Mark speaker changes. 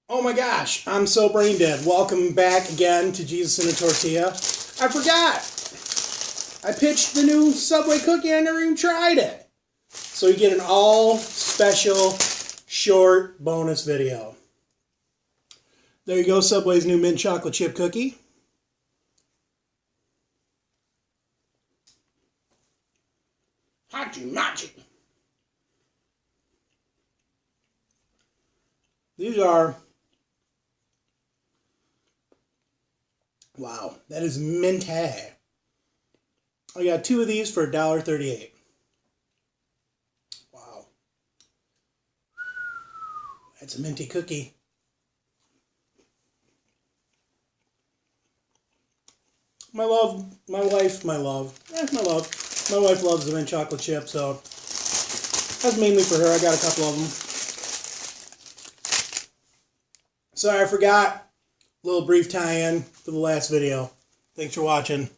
Speaker 1: Oh my gosh, I'm so brain dead. Welcome back again to Jesus in a Tortilla. I forgot. I pitched the new Subway cookie. I never even tried it. So you get an all special short bonus video. There you go, Subway's new mint chocolate chip cookie. Hachi machi. These are, wow, that is minty. I got two of these for $1.38. Wow. That's a minty cookie. My wife loves the mint chocolate chip, so that's mainly for her. I got a couple of them. Sorry, I forgot. A little brief tie-in for the last video. Thanks for watching.